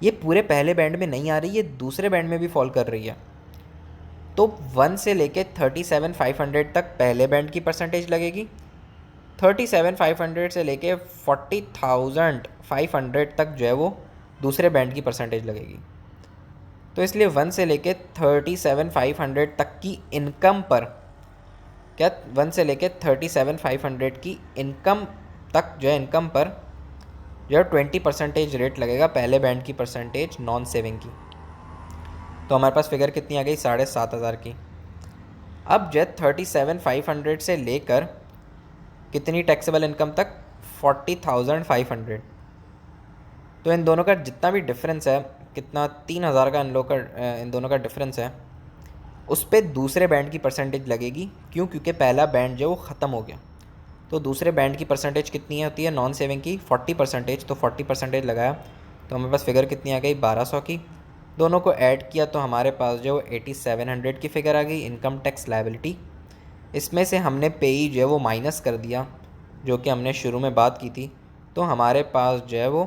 ये पूरे पहले बैंड में नहीं आ रही, ये दूसरे बैंड में भी फॉल कर रही है। तो 1 से लेके 37,500 तक पहले बैंड की परसेंटेज लगेगी, 37,500 से लेके 40,500 तक जो है वो दूसरे बैंड की परसेंटेज लगेगी। तो इसलिए 1 से लेके 37,500 तक की इनकम पर, क्या 1 से लेके 37,500 की इनकम तक जो है इनकम पर जो है 20% रेट लगेगा पहले बैंड की परसेंटेज नॉन सेविंग की। तो हमारे पास फिगर कितनी आ गई 7,500 की। अब जो है 37,500 से लेकर कितनी टैक्सेबल इनकम तक 40,500। तो इन दोनों का जितना भी डिफरेंस है, कितना 3,000 का इन दोनों का डिफरेंस है, उस पर दूसरे बैंड की परसेंटेज लगेगी। क्यों? क्योंकि पहला बैंड जो वो ख़त्म हो गया। तो दूसरे बैंड की परसेंटेज कितनी होती है नॉन सेविंग की 40%, तो 40% लगाया तो हमारे पास फिगर कितनी आ गई 1,200 की। दोनों को ऐड किया तो हमारे पास जो 8,700 की फ़िगर आ गई इनकम टैक्स लायबिलिटी। इसमें से हमने पेई जो है वो माइनस कर दिया जो कि हमने शुरू में बात की थी। तो हमारे पास जो है वो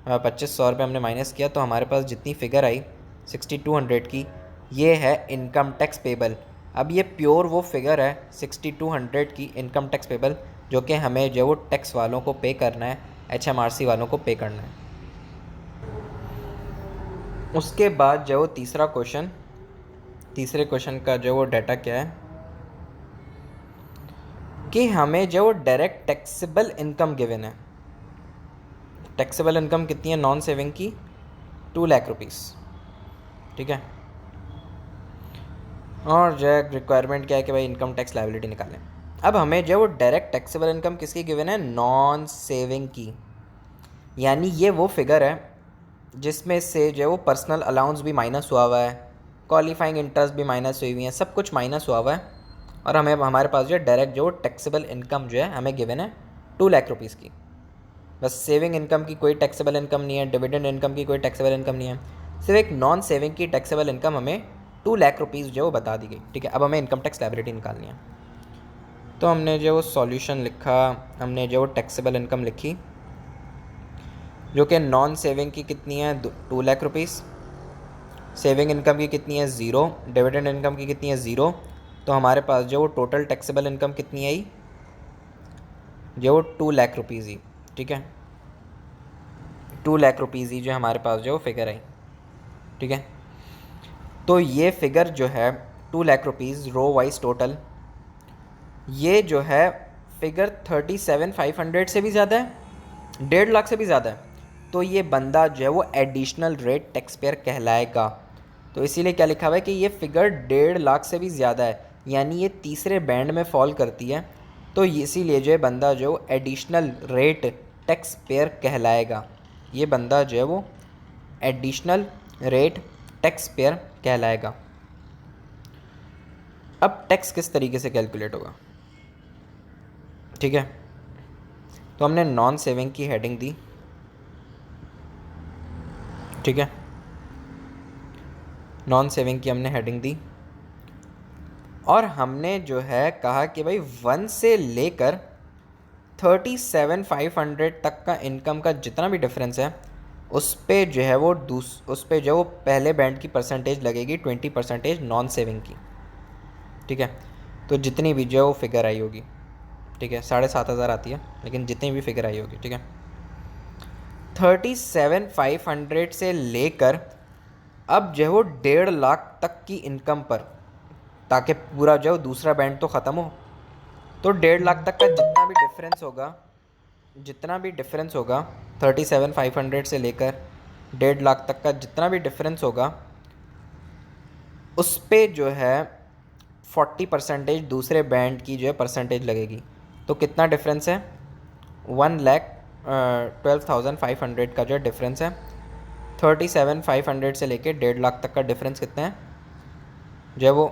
2,500 रुपये हमने माइनस किया तो हमारे पास जितनी फ़िगर आई 6,200 की, ये है इनकम टैक्स पेबल। अब ये प्योर वो फिगर है 6,200 की इनकम टैक्स पेबल जो कि हमें जो वो टैक्स वालों को पे करना है, HMRC वालों को पे करना है। उसके बाद जो वो तीसरे क्वेश्चन का जो वो डाटा क्या है, कि हमें जो डायरेक्ट टैक्सेबल इनकम गिवन है, टैक्सेबल इनकम कितनी है नॉन सेविंग की, 2 लाख रुपीस, ठीक है। और जो रिक्वायरमेंट क्या है कि भाई इनकम टैक्स लायबिलिटी निकालें। अब हमें जो वो डायरेक्ट टैक्सेबल इनकम किसकी गिवन है, नॉन सेविंग की, यानी ये वो फिगर है जिसमें से जो वो पर्सनल अलाउंस भी माइनस हुआ हुआ है, क्वालिफाइंग इंटरेस्ट भी माइनस हुई हुई है, सब कुछ माइनस हुआ हुआ है, और हमें हमारे पास जो है डायरेक्ट जो टैक्सेबल इनकम जो है हमें गिवन है 2 लाख रुपीज़ की। बस सेविंग इनकम की कोई टैक्सेबल इनकम नहीं है, डिविडेंड इनकम की कोई टैक्सेबल इनकम नहीं है, सिर्फ एक नॉन सेविंग की टैक्सेबल इनकम हमें 2 लाख रुपीज़ जो वो बता दी गई, ठीक है। अब हमें इनकम टैक्स लायबिलिटी निकालनी है, तो हमने जो वो सॉल्यूशन लिखा, हमने जो वो टैक्सेबल इनकम लिखी जो कि नॉन सेविंग की कितनी है 2 लाख रुपीज़, सेविंग इनकम की कितनी है 0, डिविडेंड इनकम की कितनी है 0, तो हमारे पास जो वो टोटल टैक्सेबल इनकम कितनी आई, जो वो 2 लाख रुपीज़ ही, ठीक है, 2 लाख रुपीज़ ही जो हमारे पास जो फिगर आई, ठीक है। तो ये फिगर जो है 2 lakh rupees row wise total, ये जो है फिगर 37,500 से भी ज़्यादा है, 1.5 लाख से भी ज़्यादा है, तो ये बंदा जो है वो एडिशनल रेट टैक्स पेयर कहलाएगा। तो इसीलिए क्या लिखा हुआ है कि ये फिगर 1.5 लाख से भी ज़्यादा है, यानी ये तीसरे बैंड में फॉल करती है, तो इसीलिए जो है बंदा जो एडिशनल रेट टैक्स पेयर कहलाएगा, ये बंदा जो है वो एडिशनल रेट टैक्स पेयर कहलाएगा। अब टैक्स किस तरीके से कैलकुलेट होगा, ठीक है। तो हमने नॉन सेविंग की हेडिंग दी, ठीक है, नॉन सेविंग की हमने हेडिंग दी, और हमने जो है कहा कि भाई 1 से लेकर 37,500 तक का इनकम का जितना भी डिफरेंस है उस पे जो है वो उस पे जो है वो पहले बैंड की परसेंटेज लगेगी 20% नॉन सेविंग की, ठीक है। तो जितनी भी जो है वो फिगर आई होगी, ठीक है, 7,500 आती है, लेकिन जितनी भी फिगर आई होगी, ठीक है, 37,500 से लेकर अब जो है वो 1.5 लाख तक की इनकम पर, ताकि पूरा जो दूसरा बैंड तो ख़त्म हो, तो 1.5 लाख तक का जितना भी डिफरेंस होगा, जितना भी डिफरेंस होगा 37,500 से लेकर 1.5 लाख तक का जितना भी डिफरेंस होगा उस पे जो है 40% दूसरे बैंड की जो है परसेंटेज लगेगी। तो कितना डिफरेंस है, 1,12,500 का जो डिफरेंस है, 37,500 से लेके 1.5 लाख तक का डिफरेंस कितना है, जो है वो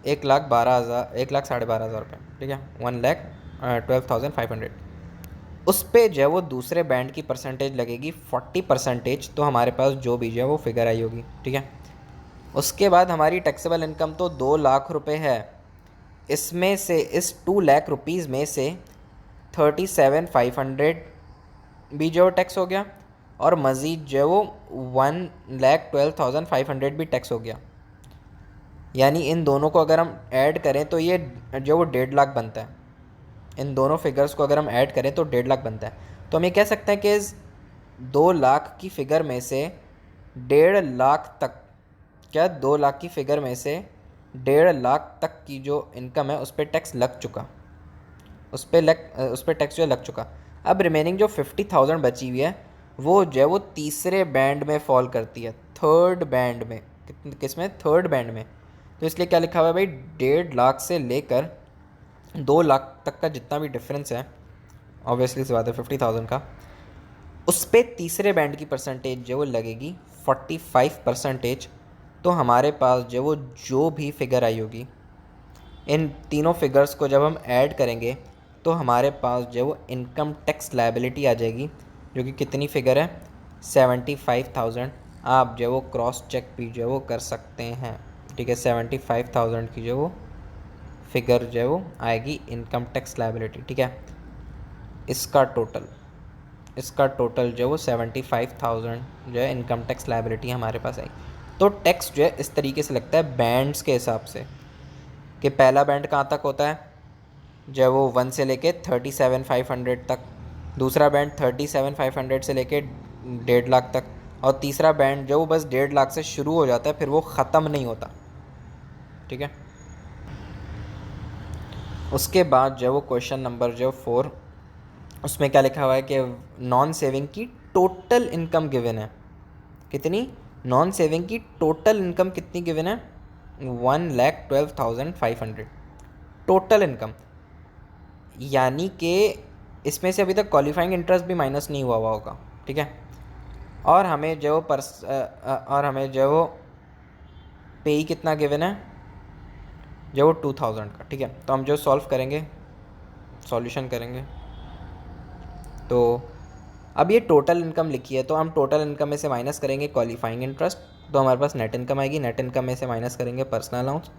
1,12,000 1,12,500 रुपये, ठीक है, 1,12,500, उस पे जो है वो दूसरे बैंड की परसेंटेज लगेगी 40%, तो हमारे पास जो भी जो है वो फिगर आई होगी, ठीक है। उसके बाद हमारी टैक्सेबल इनकम तो 2 लाख रुपए है, इसमें से इस 2 लाख रुपीज़ में से 37,500 भी जो टैक्स हो गया, और मज़ीद जो है वो 1,12,500 भी टैक्स हो गया, यानी इन दोनों को अगर हम ऐड करें तो ये जो वो 1.5 लाख बनता है। इन दोनों फिगर्स को अगर हम ऐड करें तो 1.5 लाख बनता है। तो हम ये कह सकते हैं कि इस 2 लाख की फ़िगर में से 1.5 लाख तक, क्या 2 लाख की फ़िगर में से 1.5 लाख तक की जो इनकम है उस पर टैक्स लग चुका, उस पर टैक्स जो लग चुका। अब रिमेनिंग जो 50,000 बची हुई है वो जो है वो तीसरे बैंड में फॉल करती है, थर्ड बैंड में, किस में, थर्ड बैंड में। तो इसलिए क्या लिखा हुआ है भाई, 1.5 लाख से लेकर 2 लाख तक का जितना भी डिफरेंस है, ऑब्वियसली सी बात है 50,000 का, उस पर तीसरे बैंड की परसेंटेज जो वो लगेगी 45%। तो हमारे पास जो भी फिगर आई होगी, इन तीनों फिगर्स को जब हम ऐड करेंगे तो हमारे पास जो वो इनकम टैक्स लायबिलिटी आ जाएगी, जो कि कितनी फ़िगर है, 75,000। आप जो वो क्रॉस चेक भी जो वो कर सकते हैं, ठीक है, 75,000 की जो वो फिगर जो है वो आएगी इनकम टैक्स लायबिलिटी, ठीक है। इसका टोटल जो वो 75,000 जो है इनकम टैक्स लायबिलिटी हमारे पास आई। तो टैक्स जो है इस तरीके से लगता है बैंड्स के हिसाब से, कि पहला बैंड कहाँ तक होता है, जो है वो 1 से लेके 37,500 तक, दूसरा बैंड 37,500 से लेके 1.5 लाख तक, और तीसरा बैंड जो वो बस 1.5 लाख से शुरू हो जाता है, फिर वो ख़त्म नहीं होता, ठीक है। उसके बाद जो वो क्वेश्चन नंबर जो 4, उसमें क्या लिखा हुआ है कि नॉन सेविंग की टोटल इनकम गिवन है। कितनी? नॉन सेविंग की टोटल इनकम कितनी गिवन है? 1,12,500 टोटल इनकम। यानी कि इसमें से अभी तक क्वालिफाइंग इंटरेस्ट भी माइनस नहीं हुआ होगा, ठीक है। और हमें जो पे कितना गिवन है, जो वो 2000 का, ठीक है। तो हम जो सॉल्व करेंगे, सॉल्यूशन करेंगे, तो अब ये टोटल इनकम लिखी है, तो हम टोटल इनकम में से माइनस करेंगे क्वालिफाइंग इंटरेस्ट, तो हमारे पास नेट इनकम आएगी। नेट इनकम में से माइनस करेंगे पर्सनल अलाउंस,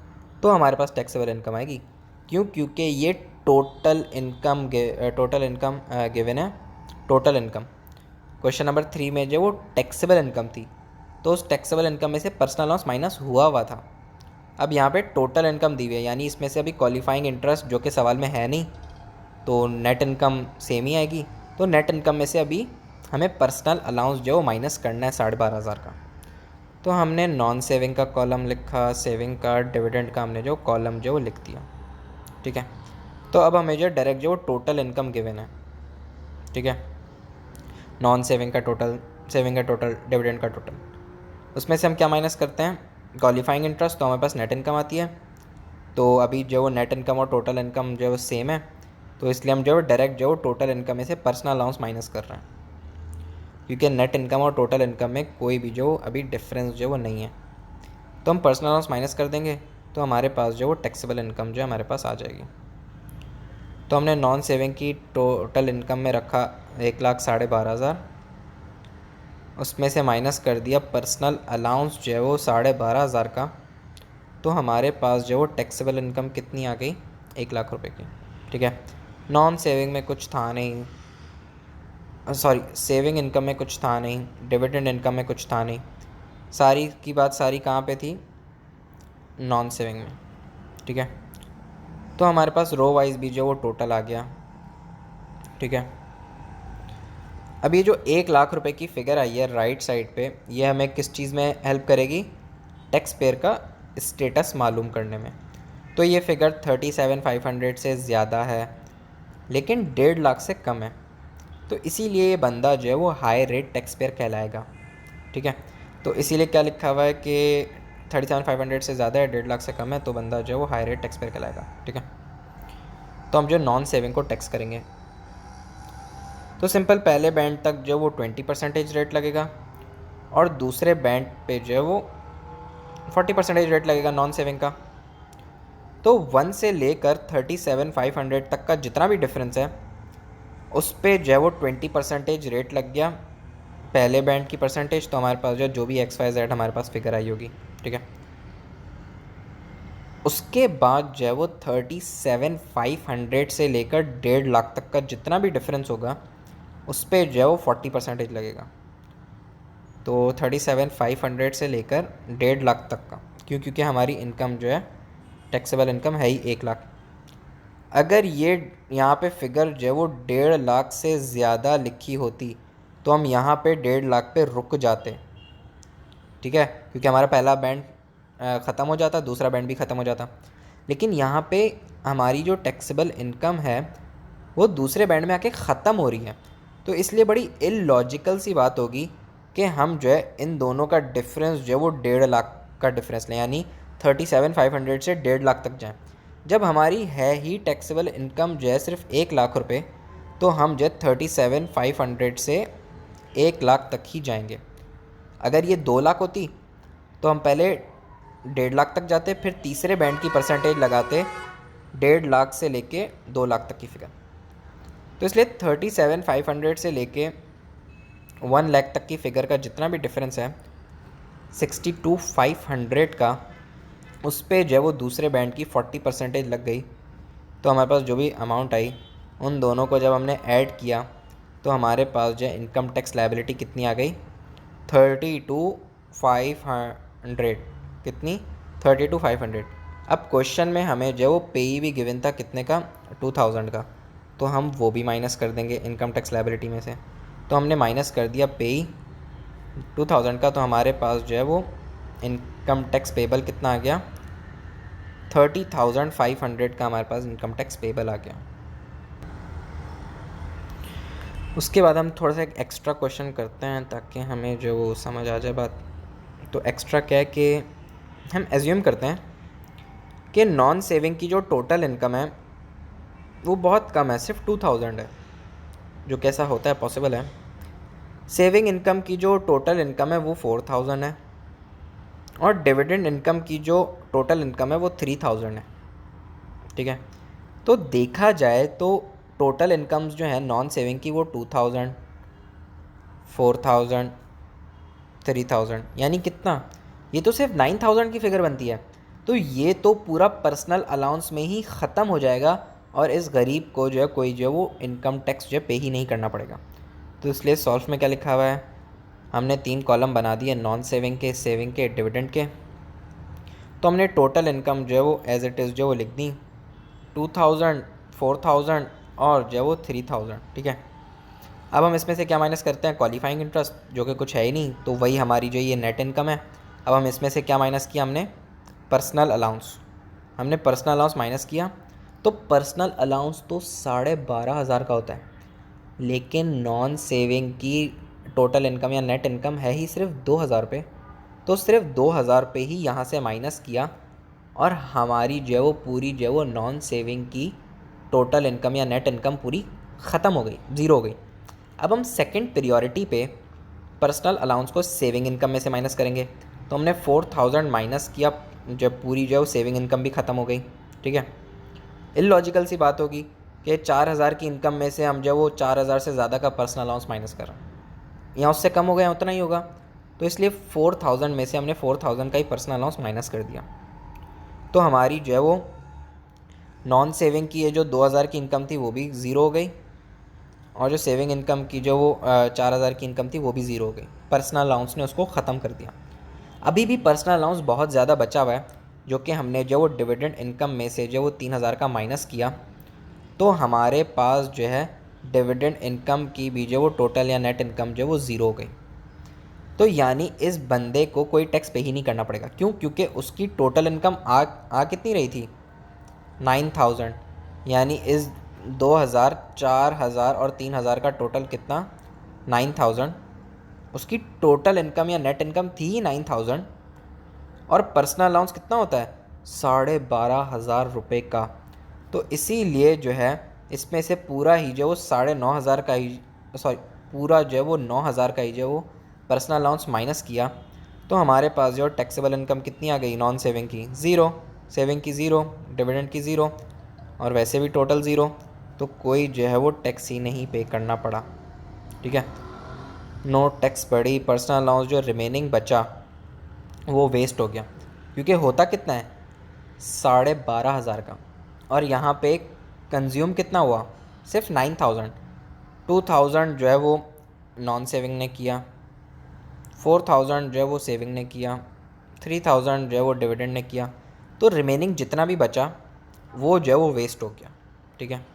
तो हमारे पास टैक्सेबल इनकम आएगी। क्यों? क्योंकि ये टोटल इनकम गिवन है। टोटल इनकम क्वेश्चन नंबर 3 में जो वो टैक्सेबल इनकम थी, तो उस टैक्सेबल इनकम में से पर्सनल अलाउंस माइनस हुआ था। अब यहाँ पे टोटल इनकम दी हुई है, यानी इसमें से अभी क्वालिफाइंग इंटरेस्ट जो कि सवाल में है नहीं, तो नेट इनकम सेम ही आएगी। तो नेट इनकम में से अभी हमें पर्सनल अलाउंस जो माइनस करना है 12,500 का। तो हमने नॉन सेविंग का कॉलम लिखा, सेविंग का, डिविडेंड का हमने जो कॉलम जो लिख दिया, ठीक है। तो अब हमें जो डायरेक्ट जो टोटल इनकम गिवन है, ठीक है, नॉन सेविंग का टोटल, सेविंग का टोटल, डिविडेंड का टोटल, उसमें से हम क्या माइनस करते हैं? क्वालिफाइंग इंटरेस्ट, तो हमारे पास नेट इनकम आती है। तो अभी जो नेट इनकम और टोटल इनकम जो सेम है, तो इसलिए हम जो डायरेक्ट जो टोटल इनकम में से पर्सनल अलाउंस माइनस कर रहे हैं, क्योंकि नेट इनकम और टोटल इनकम में कोई भी जो अभी डिफरेंस जो वो नहीं है। तो हम पर्सनल अलाउंस माइनस कर देंगे, तो हमारे पास जो वो टैक्सेबल इनकम जो हमारे पास आ जाएगी। तो हमने नॉन सेविंग की टोटल इनकम में रखा 1,12,500, उसमें से माइनस कर दिया पर्सनल अलाउंस जो है वो 12,500 का, तो हमारे पास जो वो टैक्सेबल इनकम कितनी आ गई? 1,00,000 रुपये की, ठीक है। नॉन सेविंग में कुछ था नहीं, सॉरी, सेविंग इनकम में कुछ था नहीं, डिविडेंड इनकम में कुछ था नहीं, सारी की बात सारी कहाँ पे थी? नॉन सेविंग में, ठीक है। तो हमारे पास रो वाइज भी जो वो टोटल आ गया, ठीक है। अब ये जो 1,00,000 रुपये की फ़िगर आई है राइट साइड पे, ये हमें किस चीज़ में हेल्प करेगी? टैक्स पेयर का स्टेटस मालूम करने में। तो ये फ़िगर 37,500 से ज़्यादा है, लेकिन 1,50,000 से कम है, तो इसीलिए ये बंदा जो है वो हाई रेट टैक्स पेयर कहलाएगा, ठीक है। तो इसीलिए क्या लिखा हुआ है कि 37,500 से ज़्यादा है, 1,50,000 से कम है, तो बंदा जो है वो हाई रेट टैक्स पेयर कहलाएगा, ठीक है। तो हम जो नॉन सेविंग को टैक्स करेंगे, तो सिंपल पहले बैंड तक जो वो 20% रेट लगेगा, और दूसरे बैंड पे जो है वो 40% रेट लगेगा नॉन सेविंग का। तो 1 से लेकर 37,500 तक का जितना भी डिफरेंस है, उस पे जो है वो 20% रेट लग गया पहले बैंड की परसेंटेज। तो हमारे पास जो भी XYZ हमारे पास फिगर आई होगी, ठीक है। उसके बाद जो है वो 37,500 से लेकर 1,50,000 तक का जितना भी डिफरेंस होगा, उस पर जो है वो 40% लगेगा। तो 37,500 से लेकर 1,50,000 तक का, क्योंकि हमारी इनकम जो है टैक्सेबल इनकम है ही 1,00,000। अगर ये यहाँ पे फिगर जो है वो 1,50,000 से ज़्यादा लिखी होती, तो हम यहाँ पे 1,50,000 पे रुक जाते, ठीक है, क्योंकि हमारा पहला बैंड ख़त्म हो जाता, दूसरा बैंड भी ख़त्म हो जाता। लेकिन यहाँ पे हमारी जो टैक्सेबल इनकम है वो दूसरे बैंड में आके ख़त्म हो रही है, तो इसलिए बड़ी इलॉजिकल सी बात होगी कि हम जो है इन दोनों का डिफरेंस जो है वो 1,50,000 का डिफरेंस लें, यानी 37,500 से 1,50,000 तक जाएं। जब हमारी है ही टैक्सेबल इनकम जो है सिर्फ 1,00,000 रुपये, तो हम जो है 37,500 से 1,00,000 तक ही जाएंगे। अगर ये 2,00,000 होती, तो हम पहले 1,50,000 तक जाते, फिर तीसरे बैंड की परसेंटेज लगाते 1,50,000 से लेके 2,00,000 तक की फिगर। तो इसलिए 37,500 से लेके 1,00,000 तक की फ़िगर का जितना भी डिफरेंस है 62,500 का, उस पर जो है वो दूसरे बैंड की 40% लग गई। तो हमारे पास जो भी अमाउंट आई, उन दोनों को जब हमने ऐड किया, तो हमारे पास जो है इनकम टैक्स लायबिलिटी कितनी आ गई? 32,500। कितनी? 32,500। अब क्वेश्चन में हमें जो वो पेई भी गिवन था कितने का? 2,000 का, तो हम वो भी माइनस कर देंगे इनकम टैक्स लायबिलिटी में से। तो हमने माइनस कर दिया पेई 2,000 का, तो हमारे पास जो है वो इनकम टैक्स पेबल कितना आ गया? 30,500 का हमारे पास इनकम टैक्स पेबल आ गया। उसके बाद हम थोड़ा सा एक एक्स्ट्रा क्वेश्चन करते हैं ताकि हमें जो वो समझ आ जाए बात। तो एक्स्ट्रा क्या है कि हम एज्यूम करते हैं कि नॉन सेविंग की जो टोटल इनकम है वो बहुत कम है, सिर्फ 2000 है, जो कैसा होता है, पॉसिबल है। सेविंग इनकम की जो टोटल इनकम है वो 4000 है, और डिविडेंड इनकम की जो टोटल इनकम है वो 3000 है। ठीक है, तो देखा जाए तो टोटल इनकम्स जो है नॉन सेविंग की वो 2000, 4000, 3000, यानी कितना, ये तो सिर्फ 9000 की फिगर बनती है। तो ये तो पूरा पर्सनल अलाउंस में ही ख़त्म हो जाएगा और इस गरीब को जो है कोई जो है वो इनकम टैक्स जो है पे ही नहीं करना पड़ेगा। तो इसलिए सॉल्व में क्या लिखा हुआ है, हमने 3 कॉलम बना दिए, नॉन सेविंग के, सेविंग के, डिविडेंड के। तो हमने टोटल इनकम जो है वो एज इट इज़ जो वो लिख दी, 2000, 4000 और जो है वो 3000। ठीक है, अब हम इसमें से क्या माइनस करते हैं, क्वालिफाइंग इंटरेस्ट, जो कि कुछ है ही नहीं, तो वही हमारी जो ये नेट इनकम है। अब हम इसमें से क्या माइनस किया, हमने पर्सनल अलाउंस, हमने पर्सनल अलाउंस माइनस किया। तो पर्सनल अलाउंस तो 12,500 का होता है, लेकिन नॉन सेविंग की टोटल इनकम या नेट इनकम है ही सिर्फ 2000 पे। तो सिर्फ 2000 पे ही यहाँ से माइनस किया और हमारी जो है वो पूरी जो है वो नॉन सेविंग की टोटल इनकम या नेट इनकम पूरी ख़त्म हो गई, ज़ीरो हो गई। अब हम सेकंड प्रियोरिटी पे पर्सनल अलाउंस को सेविंग इनकम में से माइनस करेंगे। तो हमने 4000 माइनस किया, जब पूरी जो है वो सेविंग इनकम भी ख़त्म हो गई। ठीक है, इलॉजिकल सी बात होगी कि 4000 की इनकम में से हम जो वो 4000 से ज़्यादा का पर्सनल अलाउंस माइनस कर रहे हैं, यहाँ उससे कम हो गया उतना ही होगा। तो इसलिए 4000 में से हमने 4000 का ही पर्सनल अलाउंस माइनस कर दिया। तो हमारी जो है वो नॉन सेविंग की ये जो 2000 की इनकम थी वो भी ज़ीरो हो गई, और जो सेविंग इनकम की जो वो 4000 की इनकम थी वो भी ज़ीरो हो गई। पर्सनल अलाउंस ने उसको ख़त्म कर दिया। अभी भी पर्सनल अलाउंस बहुत ज़्यादा बचा हुआ है, जो कि हमने जो वो डिविडेंड इनकम में से जो वो 3000 का माइनस किया, तो हमारे पास जो है डिविडेंड इनकम की भी जो वो टोटल या नेट इनकम जो वो ज़ीरो हो गई। तो यानी इस बंदे को कोई टैक्स पे ही नहीं करना पड़ेगा। क्यों? क्योंकि उसकी टोटल इनकम आ कितनी रही थी, 9000, यानी इस 2000, 4000 और 3000 का टोटल कितना, 9000। उसकी टोटल इनकम या नेट इनकम थी ही 9000, और पर्सनल अलाउंस कितना होता है, 12,500 रुपये का। तो इसीलिए जो है इसमें से पूरा ही जो वो 9,500 का ही, सॉरी, पूरा जो है वो 9000 का ही जो वो पर्सनल अलाउंस माइनस किया, तो हमारे पास जो टैक्सेबल इनकम कितनी आ गई, नॉन सेविंग की ज़ीरो, सेविंग की ज़ीरो, डिविडेंड की ज़ीरो, और वैसे भी टोटल ज़ीरो। तो कोई जो है वो टैक्स ही नहीं पे करना पड़ा। ठीक है, नो टैक्स पड़ी। पर्सनल अलाउंस जो रिमेनिंग बचा वो वेस्ट हो गया, क्योंकि होता कितना है, 12,500 का, और यहाँ पे कंज्यूम कितना हुआ, सिर्फ 9000। 2000 जो है वो नॉन सेविंग ने किया, 4000 जो है वो सेविंग ने किया, 3000 जो है वो डिविडेंड ने किया। तो रिमेनिंग जितना भी बचा वो जो है वो वेस्ट हो गया। ठीक है।